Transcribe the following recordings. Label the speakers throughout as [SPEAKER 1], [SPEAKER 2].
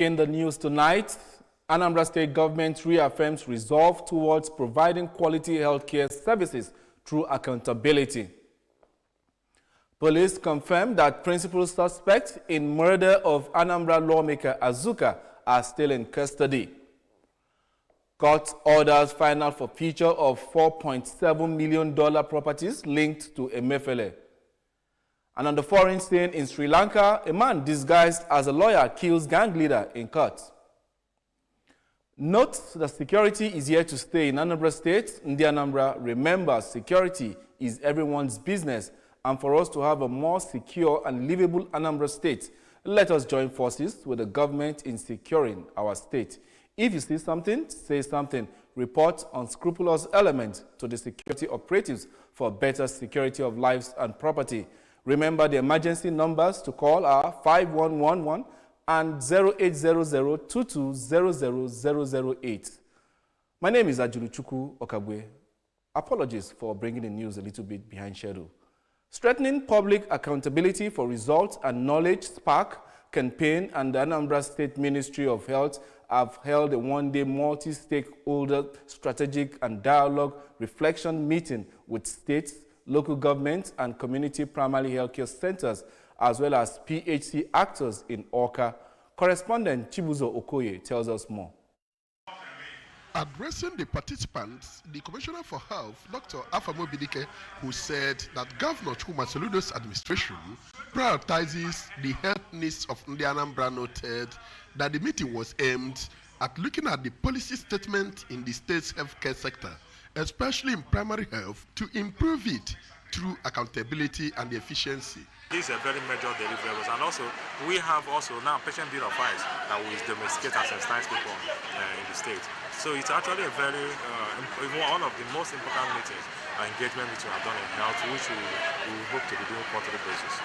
[SPEAKER 1] In the news tonight, Anambra State government reaffirms resolve towards providing quality healthcare services through accountability. Police confirm that principal suspects in murder of Anambra lawmaker Azuka are still in custody. Court orders final forfeiture of $4.7 million properties linked to Emefiele. And on the foreign scene in Sri Lanka, a man disguised as a lawyer kills gang leader in court. Note that security is here to stay in Anambra State. In the Anambra, remember, security is everyone's business. And for us to have a more secure and livable Anambra State, let us join forces with the government in securing our state. If you see something, say something. Report unscrupulous elements to the security operatives for better security of lives and property. Remember, the emergency numbers to call are 5111 and 0800-2200-008. My name is Ajuluchukwu Okagwe. Apologies for bringing the news a little bit behind schedule. Strengthening public accountability for results and knowledge Spark campaign and the Anambra State Ministry of Health have held a one-day multi-stakeholder strategic and dialogue reflection meeting with states, local governments, and community primary healthcare centers, as well as PHC actors in Awka. Correspondent Chibuzo Okoye tells us more.
[SPEAKER 2] Addressing the participants, the Commissioner for Health, Dr. Afamo Bidike, who said that Governor Chuma Soludo's administration prioritizes the health needs of Ndi Anambra, noted that the meeting was aimed at looking at the policy statement in the state's healthcare sector, especially in primary health, to improve it through accountability and efficiency.
[SPEAKER 3] This is a very major deliverable, and also we have also now patient bill of rights that will domesticate and sensitize people in the state. So it's actually a very one of the most important meetings and engagement which we have done in health, which we hope to be doing quarterly basis.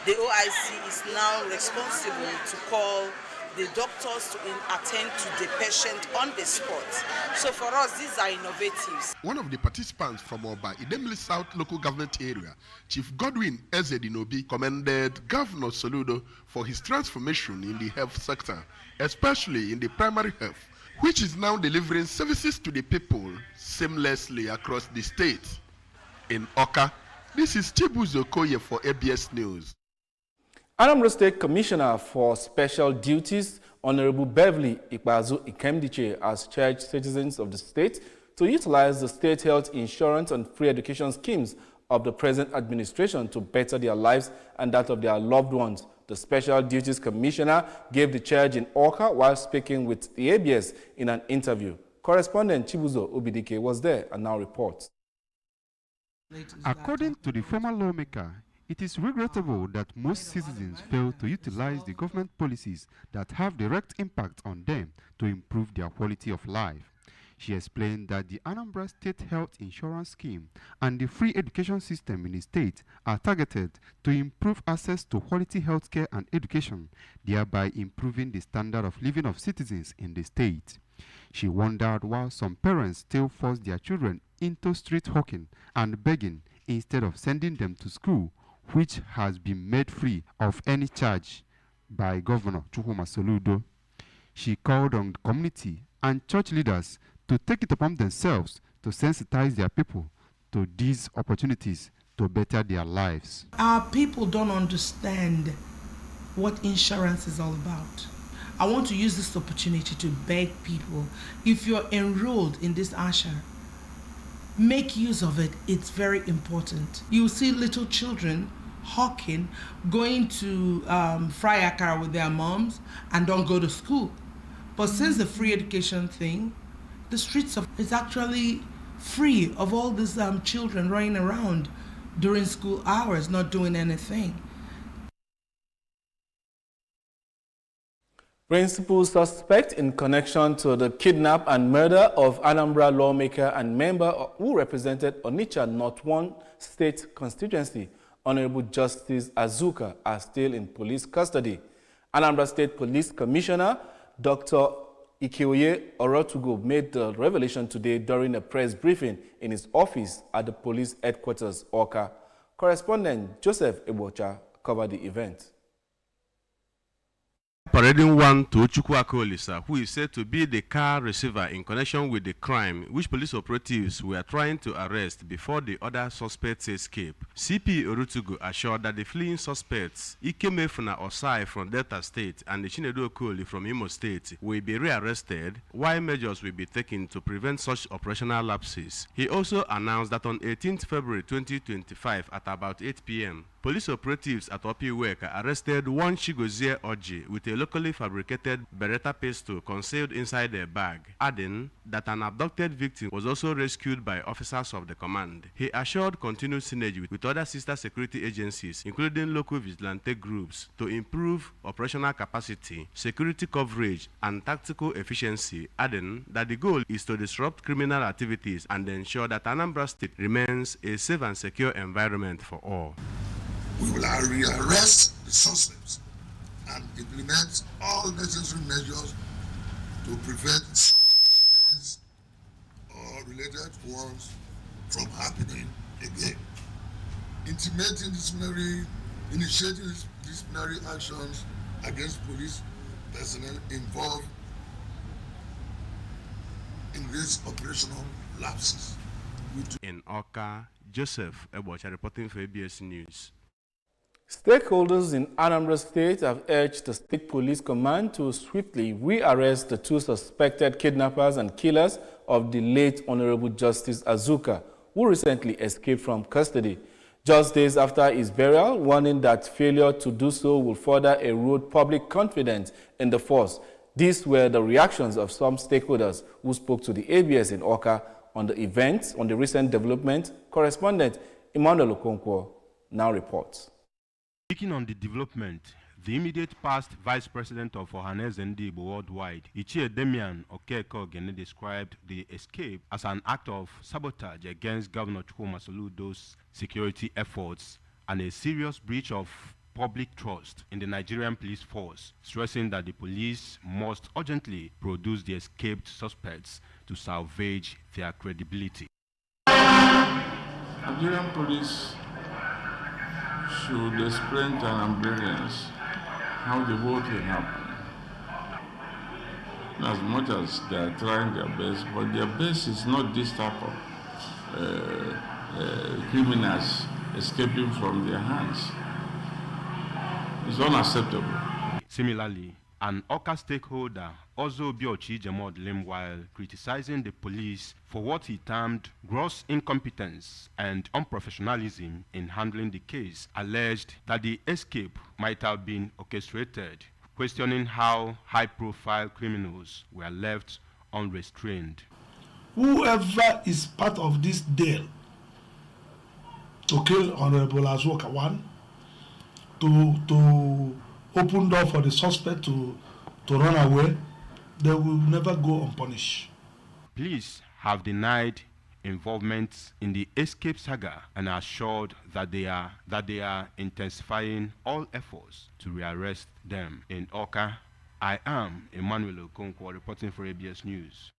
[SPEAKER 4] The OIC is now responsible to call the doctors to attend to the patient on the spot. So for us, these are innovatives.
[SPEAKER 2] One of the participants from Oba, Idemili South local government area, Chief Godwin Ezedinobi, commended Governor Soludo for his transformation in the health sector, especially in the primary health, which is now delivering services to the people seamlessly across the state. In Awka, this is Chibuzo Okoye for ABS News.
[SPEAKER 1] Anambra State Commissioner for Special Duties, Honorable Beverly Ikbazu Ikemdiche, has charged citizens of the state to utilize the state health insurance and free education schemes of the present administration to better their lives and that of their loved ones. The Special Duties Commissioner gave the charge in Awka while speaking with the ABS in an interview. Correspondent Chibuzo Obidike was there and now reports.
[SPEAKER 5] According to the former lawmaker, it is regrettable that most citizens fail to utilize the government policies that have direct impact on them to improve their quality of life. She explained that the Anambra State Health Insurance Scheme and the free education system in the state are targeted to improve access to quality healthcare and education, thereby improving the standard of living of citizens in the state. She wondered why some parents still force their children into street hawking and begging instead of sending them to school, which has been made free of any charge by Governor Chukwuma Soludo. She called on the community and church leaders to take it upon themselves to sensitize their people to these opportunities to better their lives.
[SPEAKER 6] Our people don't understand what insurance is all about. I want to use this opportunity to beg people, if you're enrolled in this ASHA, make use of it. It's very important. You see little children hawking, going to fry akara with their moms and don't go to school. But since the free education thing, the streets is actually free of all these children running around during school hours, not doing anything.
[SPEAKER 1] Principal suspect in connection to the kidnap and murder of Anambra lawmaker and member who represented Onitsha North 1 state constituency, Honorable Justice Azuka, are still in police custody. Anambra State Police Commissioner Dr. Ikeoye Orotugo made the revelation today during a press briefing in his office at the police headquarters, Awka. Correspondent Joseph Ebocha covered the event.
[SPEAKER 7] Parading one to Chukwuaka Olisa, who is said to be the car receiver in connection with the crime which police operatives were trying to arrest before the other suspects escape. CP Orutugu assured that the fleeing suspects, Ikemefuna Osai from Delta State and Chinedu Okoli from Imo State, will be rearrested, while measures will be taken to prevent such operational lapses. He also announced that on 18th February 2025 at about 8 p.m., police operatives at Opiweka arrested one Chigozie Oji with a locally fabricated Beretta pistol concealed inside a bag, adding that an abducted victim was also rescued by officers of the command. He assured continued synergy with other sister security agencies, including local vigilante groups, to improve operational capacity, security coverage, and tactical efficiency, adding that the goal is to disrupt criminal activities and ensure that Anambra State remains a safe and secure environment for all.
[SPEAKER 8] We will rearrest the suspects and implement all necessary measures to prevent such incidents or related ones from happening again. Initiating disciplinary actions against police personnel involved in these operational lapses.
[SPEAKER 7] In Oka, Joseph Ebocha reporting for ABS News.
[SPEAKER 1] Stakeholders in Anambra State have urged the State Police Command to swiftly rearrest the two suspected kidnappers and killers of the late Honorable Justice Azuka, who recently escaped from custody. Just days after his burial, warning that failure to do so will further erode public confidence in the force. These were the reactions of some stakeholders who spoke to the ABS in Oka on the events, on the recent development. Correspondent Emmanuel Okonkwo now reports.
[SPEAKER 9] Speaking on the development, the immediate past Vice President of Ohanes Ndibo Worldwide, Ichie Demian Okeko Ogene, described the escape as an act of sabotage against Governor Chukwuma Soludo's security efforts and a serious breach of public trust in the Nigerian police force, stressing that the police must urgently produce the escaped suspects to salvage their credibility.
[SPEAKER 10] Nigerian police should explain to Anambrarians how the whole thing happened. As much as they are trying their best, but their best is not this type of criminals escaping from their hands. It's unacceptable.
[SPEAKER 9] Similarly, an Oka stakeholder, also Biochi Jemod Lim, while criticizing the police for what he termed gross incompetence and unprofessionalism in handling the case, alleged that the escape might have been orchestrated, questioning how high-profile criminals were left unrestrained.
[SPEAKER 11] Whoever is part of this deal to kill Honorable Azuka, one, to open door for the suspect to run away, they will never go unpunished.
[SPEAKER 9] Police have denied involvement in the escape saga and assured that they are intensifying all efforts to rearrest them. In Oka, I am Emmanuel Okonkwo reporting for ABS News.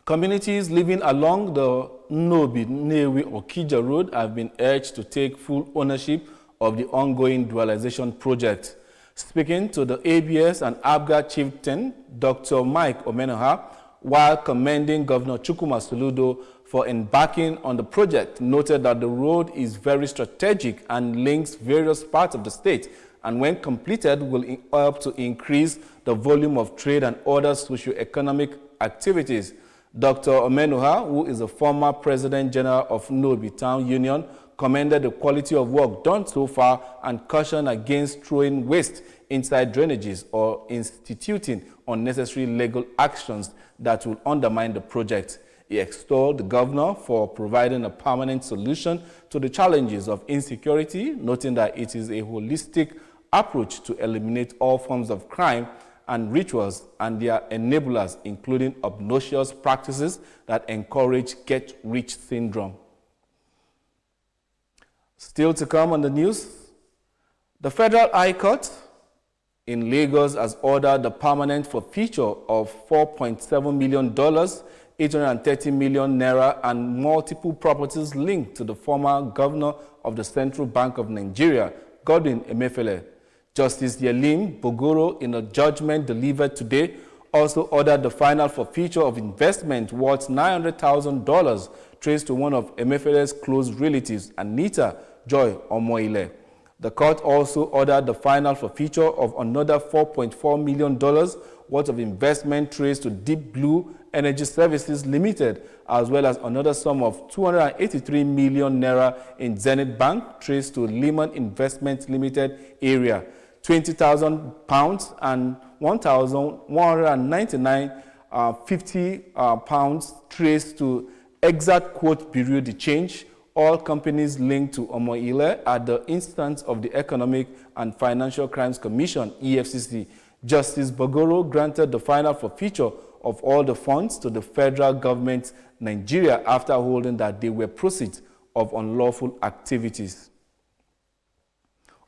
[SPEAKER 1] Communities living along the Nobi, Newi, Okija Road have been urged to take full ownership of the ongoing dualization project. Speaking to the ABS and ABGA chieftain, Dr. Mike Omenoha, while commending Governor Chukwuma Soludo for embarking on the project, noted that the road is very strategic and links various parts of the state, and when completed will help to increase the volume of trade and other socio-economic activities. Dr. Omenoha, who is a former President General of Nobi Town Union, commended the quality of work done so far and cautioned against throwing waste inside drainages or instituting unnecessary legal actions that will undermine the project. He extolled the governor for providing a permanent solution to the challenges of insecurity, noting that it is a holistic approach to eliminate all forms of crime and rituals and their enablers, including obnoxious practices that encourage get-rich syndrome. Still to come on the news, the Federal High Court in Lagos has ordered the permanent forfeiture of $4.7 million, 830 million naira, and multiple properties linked to the former governor of the Central Bank of Nigeria, Godwin Emefiele. Justice Yelim Bogoro, in a judgment delivered today, also ordered the final forfeiture of investment worth $900,000 traced to one of Emefiele's close relatives, Anita Joy Omoile. The court also ordered the final forfeiture of another $4.4 million worth of investment traced to Deep Blue Energy Services Limited, as well as another sum of 283 million naira in Zenith Bank traced to Lehman Investment Limited area, £20,000 and 1,199.50 pounds traced to Exact Quote Bureau de Change, all companies linked to Omoile at the instance of the Economic and Financial Crimes Commission, EFCC. Justice Bogoro granted the final forfeiture of all the funds to the federal government, Nigeria, after holding that they were proceeds of unlawful activities.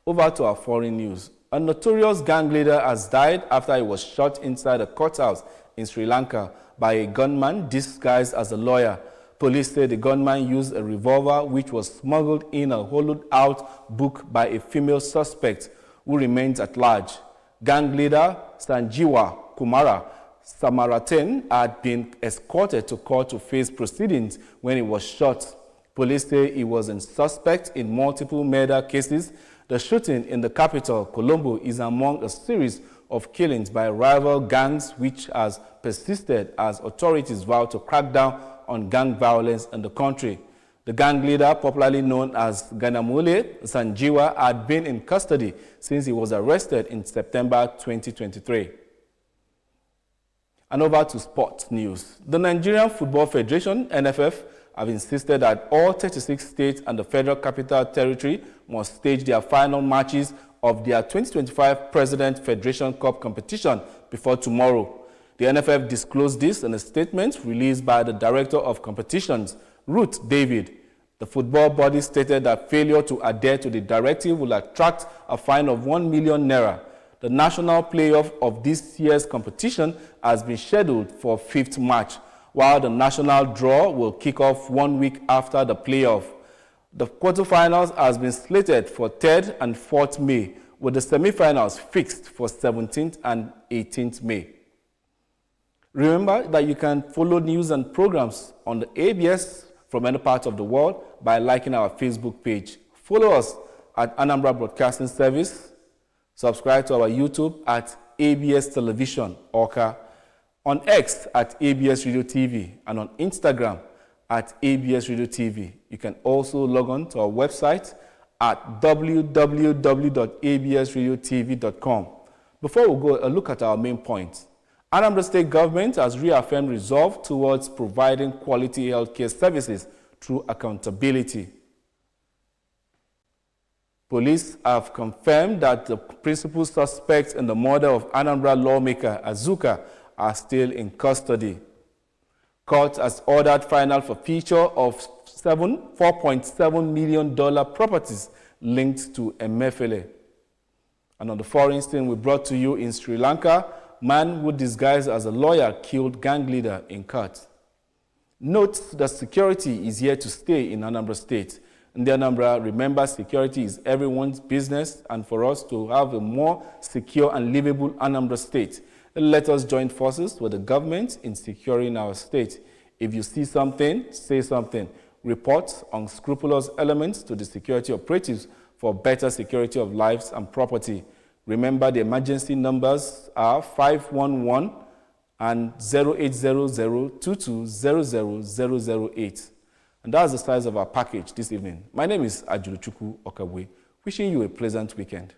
[SPEAKER 1] Over to our foreign news. A notorious gang leader has died after he was shot inside a courthouse in Sri Lanka by a gunman disguised as a lawyer. Police say the gunman used a revolver which was smuggled in a hollowed-out book by a female suspect who remains at large. Gang leader Sanjiwa Kumara Samarathan had been escorted to court to face proceedings when he was shot. Police say he was a suspect in multiple murder cases. The shooting in the capital, Colombo, is among a series of killings by rival gangs which has persisted as authorities vow to crack down on gang violence in the country. The gang leader, popularly known as Ganamule Sanjiwa, had been in custody since he was arrested in September 2023. And over to sports news. The Nigerian Football Federation, NFF, have insisted that all 36 states and the Federal Capital Territory must stage their final matches of their 2025 President Federation Cup competition before tomorrow. The NFF disclosed this in a statement released by the Director of Competitions, Ruth David. The football body stated that failure to adhere to the directive will attract a fine of 1 million naira. The national playoff of this year's competition has been scheduled for 5th March, while the national draw will kick off 1 week after the playoff. The quarterfinals has been slated for 3rd and 4th May, with the semifinals fixed for 17th and 18th May. Remember that you can follow news and programs on the ABS from any part of the world by liking our Facebook page. Follow us at Anambra Broadcasting Service. Subscribe to our YouTube at ABS Television, Oka, on X at ABS Radio TV, and on Instagram at ABS Radio TV. You can also log on to our website at www.absradiotv.com. Before we go, a look at our main points. Anambra State Government has reaffirmed resolve towards providing quality healthcare services through accountability. Police have confirmed that the principal suspects in the murder of Anambra lawmaker Azuka are still in custody. Court has ordered final forfeiture of $4.7 million properties linked to Emefiele. And on the foreign scene, we brought to you in Sri Lanka, man who disguised as a lawyer killed gang leader in court. Note that security is here to stay in Anambra State. In the Anambra, remember, security is everyone's business, and for us to have a more secure and livable Anambra State, let us join forces with the government in securing our state. If you see something, say something. Report unscrupulous elements to the security operatives for better security of lives and property. Remember, the emergency numbers are 511 and 0800-2200-008. And that's the size of our package this evening. My name is Ajuluchukwu Okabwe, wishing you a pleasant weekend.